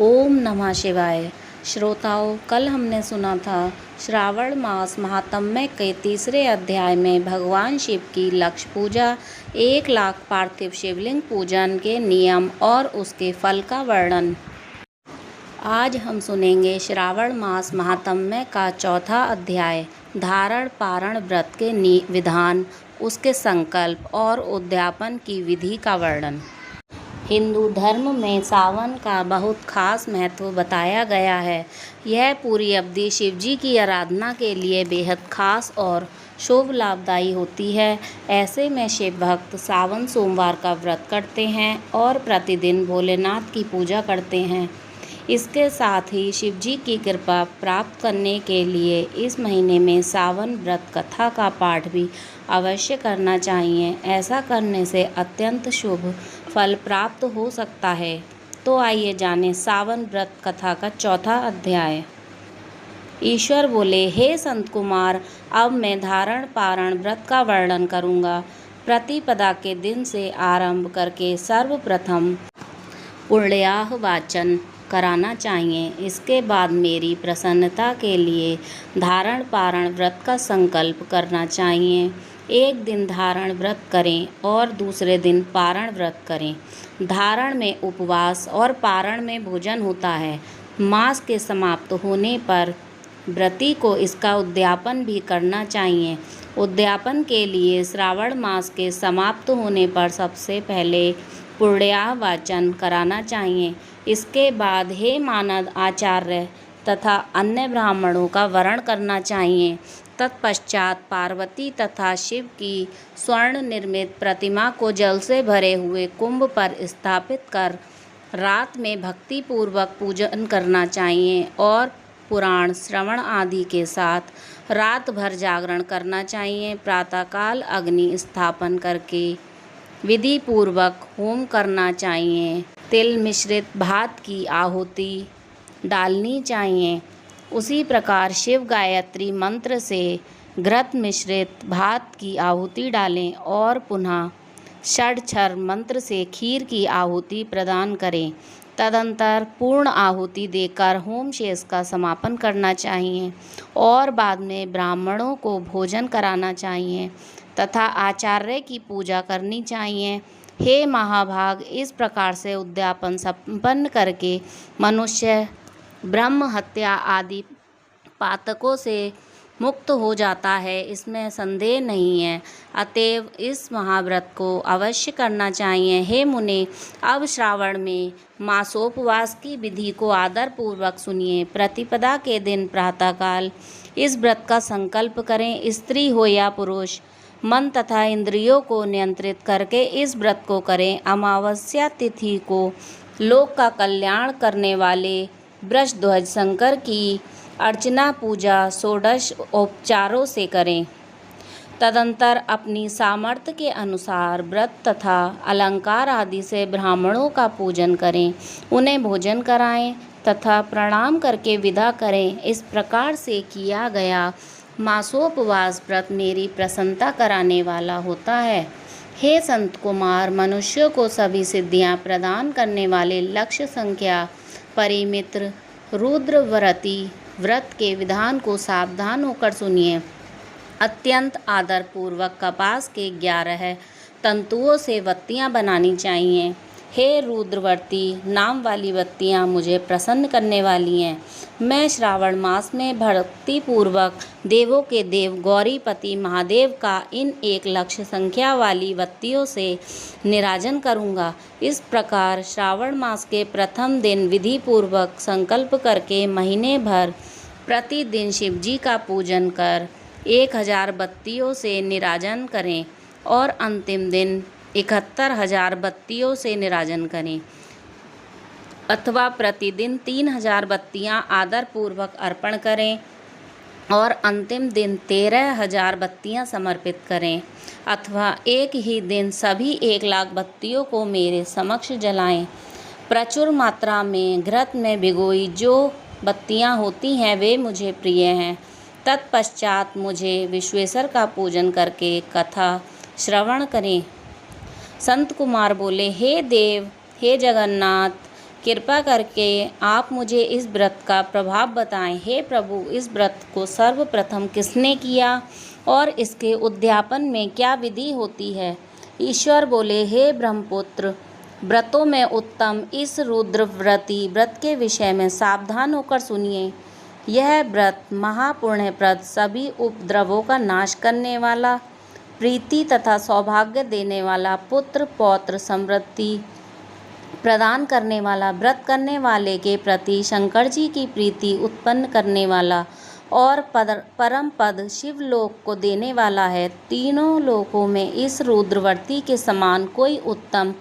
ओम नमः शिवाय। श्रोताओं, कल हमने सुना था श्रावण मास महात्म्य के तीसरे अध्याय में भगवान शिव की लक्ष्य पूजा, 1 लाख पार्थिव शिवलिंग पूजन के नियम और उसके फल का वर्णन। आज हम सुनेंगे श्रावण मास महात्म्य का चौथा अध्याय, धारण पारण व्रत के विधान, उसके संकल्प और उद्यापन की विधि का वर्णन। हिंदू धर्म में सावन का बहुत खास महत्व बताया गया है। यह पूरी अवधि शिवजी की आराधना के लिए बेहद खास और शुभ लाभदायी होती है। ऐसे में शिव भक्त सावन सोमवार का व्रत करते हैं और प्रतिदिन भोलेनाथ की पूजा करते हैं। इसके साथ ही शिवजी की कृपा प्राप्त करने के लिए इस महीने में सावन व्रत कथा का पाठ भी अवश्य करना चाहिए। ऐसा करने से अत्यंत शुभ फल प्राप्त हो सकता है। तो आइए जानें सावन व्रत कथा का चौथा अध्याय। ईश्वर बोले, हे संत कुमार, अब मैं धारण पारण व्रत का वर्णन करूँगा। प्रतिपदा के दिन से आरंभ करके सर्वप्रथम पुण्याह वाचन कराना चाहिए। इसके बाद मेरी प्रसन्नता के लिए धारण पारण व्रत का संकल्प करना चाहिए। एक दिन धारण व्रत करें और दूसरे दिन पारण व्रत करें। धारण में उपवास और पारण में भोजन होता है। मास के समाप्त होने पर व्रती को इसका उद्यापन भी करना चाहिए। उद्यापन के लिए श्रावण मास के समाप्त होने पर सबसे पहले पुण्याह वाचन कराना चाहिए। इसके बाद हे मानद आचार्य तथा अन्य ब्राह्मणों का वरण करना चाहिए। तत्पश्चात पार्वती तथा शिव की स्वर्ण निर्मित प्रतिमा को जल से भरे हुए कुंभ पर स्थापित कर रात में भक्ति पूर्वक पूजन करना चाहिए और पुराण श्रवण आदि के साथ रात भर जागरण करना चाहिए। प्रातःकाल अग्नि स्थापन करके विधि पूर्वक होम करना चाहिए। तिल मिश्रित भात की आहुति डालनी चाहिए। उसी प्रकार शिव गायत्री मंत्र से घृत मिश्रित भात की आहुति डालें और पुनः षडक्षर मंत्र से खीर की आहुति प्रदान करें। तदंतर पूर्ण आहुति देकर होम शेष का समापन करना चाहिए और बाद में ब्राह्मणों को भोजन कराना चाहिए तथा आचार्य की पूजा करनी चाहिए। हे महाभाग, इस प्रकार से उद्यापन संपन्न करके मनुष्य ब्रह्म हत्या आदि पातकों से मुक्त हो जाता है, इसमें संदेह नहीं है। अतएव इस महाव्रत को अवश्य करना चाहिए। हे मुने, अब श्रावण में मासोपवास की विधि को आदर पूर्वक सुनिए। प्रतिपदा के दिन प्रातःकाल इस व्रत का संकल्प करें। स्त्री हो या पुरुष, मन तथा इंद्रियों को नियंत्रित करके इस व्रत को करें। अमावस्या तिथि को लोक का कल्याण करने वाले वृषध्वज शंकर की अर्चना पूजा षोडश उपचारों से करें। तदंतर अपनी सामर्थ्य के अनुसार व्रत तथा अलंकार आदि से ब्राह्मणों का पूजन करें, उन्हें भोजन कराएं तथा प्रणाम करके विदा करें। इस प्रकार से किया गया मासोपवास व्रत मेरी प्रसन्नता कराने वाला होता है। हे संत कुमार, मनुष्यों को सभी सिद्धियां प्रदान करने वाले लक्ष्य संख्या परिमित्र रुद्रव्रती व्रत के विधान को सावधान होकर सुनिए। अत्यंत आदर पूर्वक कपास के 11 तंतुओं से बत्तियां बनानी चाहिए। हे रुद्रवर्ती नाम वाली बत्तियां मुझे प्रसन्न करने वाली हैं। मैं श्रावण मास में भक्ति पूर्वक देवों के देव गौरीपति महादेव का इन 1 लक्ष संख्या वाली बत्तियों से निराजन करूंगा। इस प्रकार श्रावण मास के प्रथम दिन विधि पूर्वक संकल्प करके महीने भर प्रतिदिन शिवजी का पूजन कर 1000 बत्तियों से निराजन करें और अंतिम दिन 71,000 बत्तियों से निराजन करें अथवा प्रतिदिन 3000 बत्तियां आदर पूर्वक अर्पण करें और अंतिम दिन 13,000 बत्तियां समर्पित करें अथवा एक ही दिन सभी 1 लाख बत्तियों को मेरे समक्ष जलाएं। प्रचुर मात्रा में घृत में भिगोई जो बत्तियां होती हैं वे मुझे प्रिय हैं। तत्पश्चात मुझे विश्वेश्वर का पूजन करके कथा श्रवण करें। संत कुमार बोले, हे देव, हे जगन्नाथ, कृपा करके आप मुझे इस व्रत का प्रभाव बताएं। हे प्रभु, इस व्रत को सर्वप्रथम किसने किया और इसके उद्यापन में क्या विधि होती है? ईश्वर बोले, हे ब्रह्मपुत्र, व्रतों में उत्तम इस रुद्रव्रती व्रत के विषय में सावधान होकर सुनिए। यह व्रत महापुण्यप्रद, सभी उपद्रवों का नाश करने वाला, प्रीति तथा सौभाग्य देने वाला, पुत्र पौत्र समृद्धि प्रदान करने वाला, व्रत करने वाले के प्रति शंकर जी की प्रीति उत्पन्न करने वाला और परम पद शिवलोक को देने वाला है। तीनों लोकों में इस रुद्रव्रती के समान कोई उत्तम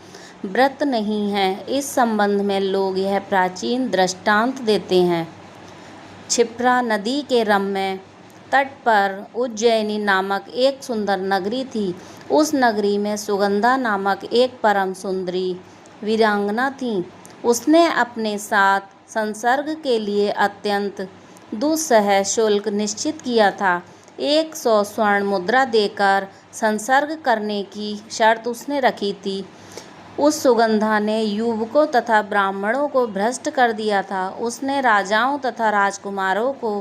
व्रत नहीं है। इस संबंध में लोग यह प्राचीन दृष्टांत देते हैं। क्षिप्रा नदी के रम्य तट पर उज्जैनी नामक एक सुंदर नगरी थी। उस नगरी में सुगंधा नामक एक परम सुंदरी वीरांगना थी। उसने अपने साथ संसर्ग के लिए अत्यंत दुस्सह शुल्क निश्चित किया था। 100 स्वर्ण मुद्रा देकर संसर्ग करने की शर्त उसने रखी थी। उस सुगंधा ने युवकों तथा ब्राह्मणों को भ्रष्ट कर दिया था। उसने राजाओं तथा राजकुमारों को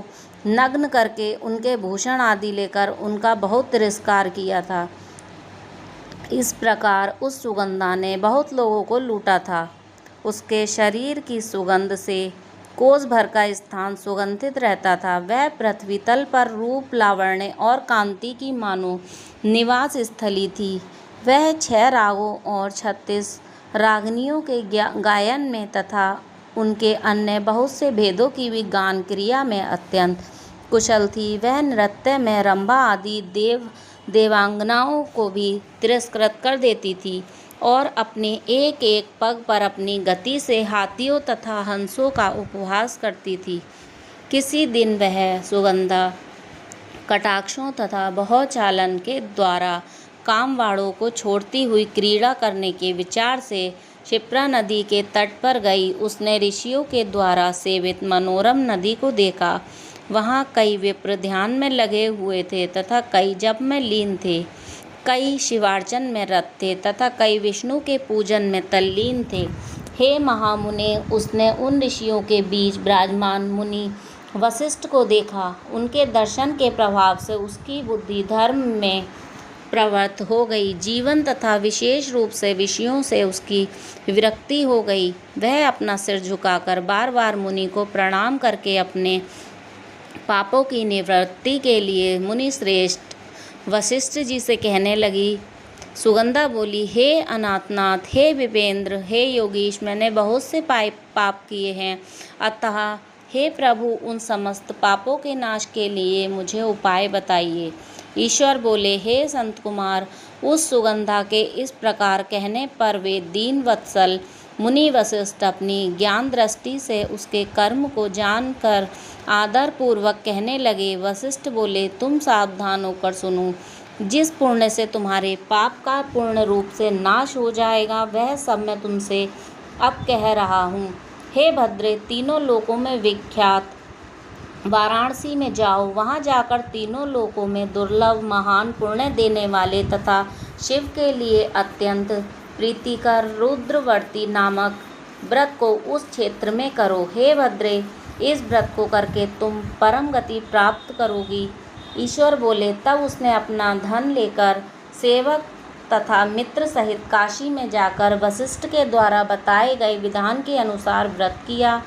नग्न करके उनके भूषण आदि लेकर उनका बहुत तिरस्कार किया था। इस प्रकार उस सुगंधा ने बहुत लोगों को लूटा था। उसके शरीर की सुगंध से कोस भर का स्थान सुगंधित रहता था। वह पृथ्वी तल पर रूप, लावण्य और कांति की मानो निवास स्थली थी। वह 6 रागों और 36 रागनियों के गायन में तथा उनके अन्य बहुत से भेदों की भी गान क्रिया में अत्यंत कुशल थी। वह नृत्य में रंभा आदि देवांगनाओं को भी तिरस्कृत कर देती थी और अपने एक एक पग पर अपनी गति से हाथियों तथा हंसों का उपहास करती थी। किसी दिन वह सुगंधा कटाक्षों तथा बहुचालन के द्वारा कामवाड़ों को छोड़ती हुई क्रीड़ा करने के विचार से क्षिप्रा नदी के तट पर गई। उसने ऋषियों के द्वारा सेवित मनोरम नदी को देखा। वहाँ कई विप्र ध्यान में लगे हुए थे तथा कई जप में लीन थे, कई शिवार्चन में रत थे तथा कई विष्णु के पूजन में तल्लीन थे। हे महामुने, उसने उन ऋषियों के बीच विराजमान मुनि वशिष्ठ को देखा। उनके दर्शन के प्रभाव से उसकी बुद्धि धर्म में प्रवृत्त हो गई। जीवन तथा विशेष रूप से विषयों से उसकी विरक्ति हो गई। वह अपना सिर झुकाकर बार बार मुनि को प्रणाम करके अपने पापों की निवृत्ति के लिए मुनि श्रेष्ठ वशिष्ठ जी से कहने लगी। सुगंधा बोली, हे अनाथनाथ, हे विपेंद्र, हे योगीश, मैंने बहुत से पाप किए हैं। अतः हे प्रभु, उन समस्त पापों के नाश के लिए मुझे उपाय बताइए। ईश्वर बोले, हे संत कुमार, उस सुगंधा के इस प्रकार कहने पर वे दीन वत्सल मुनि वशिष्ठ अपनी ज्ञान दृष्टि से उसके कर्म को जानकर आदर पूर्वक कहने लगे। वशिष्ठ बोले, तुम सावधान होकर सुनो। जिस पुण्य से तुम्हारे पाप का पूर्ण रूप से नाश हो जाएगा, वह सब मैं तुमसे अब कह रहा हूँ। हे भद्रे, तीनों लोकों में विख्यात वाराणसी में जाओ। वहाँ जाकर तीनों लोकों में दुर्लभ, महान, पुण्य देने वाले तथा शिव के लिए अत्यंत प्रीतिकर रुद्रव्रती नामक व्रत को उस क्षेत्र में करो। हे भद्रे, इस व्रत को करके तुम परम गति प्राप्त करोगी। ईश्वर बोले। तब उसने अपना धन लेकर सेवक तथा मित्र सहित काशी में जाकर वशिष्ठ के द्वारा बताए गए विधान के अनुसार व्रत किया।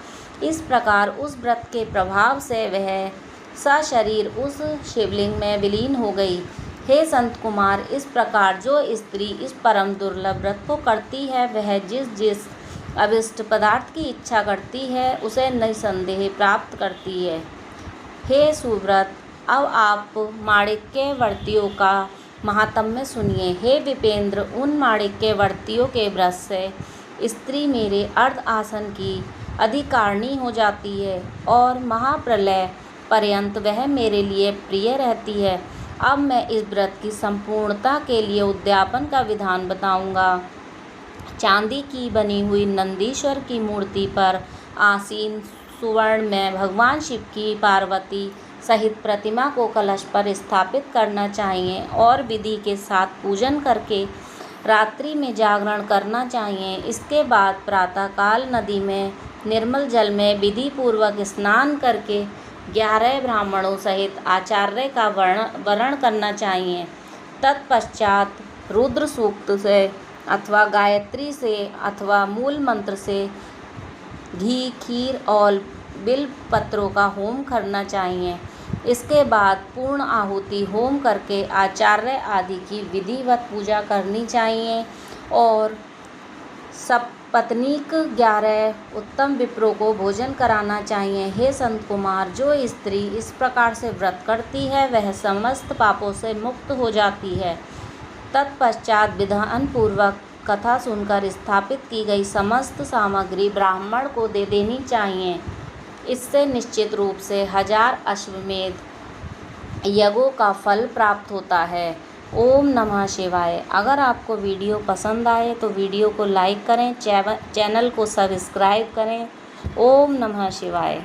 इस प्रकार उस व्रत के प्रभाव से वह सशरीर उस शिवलिंग में विलीन हो गई। हे संत कुमार, इस प्रकार जो स्त्री इस परम दुर्लभ व्रत को करती है, वह जिस जिस अभिष्ट पदार्थ की इच्छा करती है, उसे निसंदेह प्राप्त करती है। हे सुव्रत, अब आप माणिक्यवर्तियों का महात्म्य सुनिए। हे विपेंद्र, उन माणिक्यवर्तियों के व्रत से स्त्री मेरे अर्ध आसन की अधिकारिणी हो जाती है और महाप्रलय पर्यंत वह मेरे लिए प्रिय रहती है। अब मैं इस व्रत की संपूर्णता के लिए उद्यापन का विधान बताऊंगा। चांदी की बनी हुई नंदीश्वर की मूर्ति पर आसीन सुवर्ण में भगवान शिव की पार्वती सहित प्रतिमा को कलश पर स्थापित करना चाहिए और विधि के साथ पूजन करके रात्रि में जागरण करना चाहिए। इसके बाद प्रातःकाल नदी में निर्मल जल में विधि पूर्वक स्नान करके 11 ब्राह्मणों सहित आचार्य का वरण करना चाहिए। तत्पश्चात रुद्र सूक्त से अथवा गायत्री से अथवा मूल मंत्र से घी, खीर और बिल्व पत्रों का होम करना चाहिए। इसके बाद पूर्ण आहुति होम करके आचार्य आदि की विधिवत पूजा करनी चाहिए और सपत्नीक 11 उत्तम विप्रों को भोजन कराना चाहिए। हे संत कुमार, जो स्त्री इस प्रकार से व्रत करती है वह समस्त पापों से मुक्त हो जाती है। तत्पश्चात विधान पूर्वक कथा सुनकर स्थापित की गई समस्त सामग्री ब्राह्मण को दे देनी चाहिए। इससे निश्चित रूप से 1000 अश्वमेध यज्ञों का फल प्राप्त होता है। ओम नमः शिवाय। अगर आपको वीडियो पसंद आए तो वीडियो को लाइक करें, चैनल को सब्सक्राइब करें। ओम नमः शिवाय।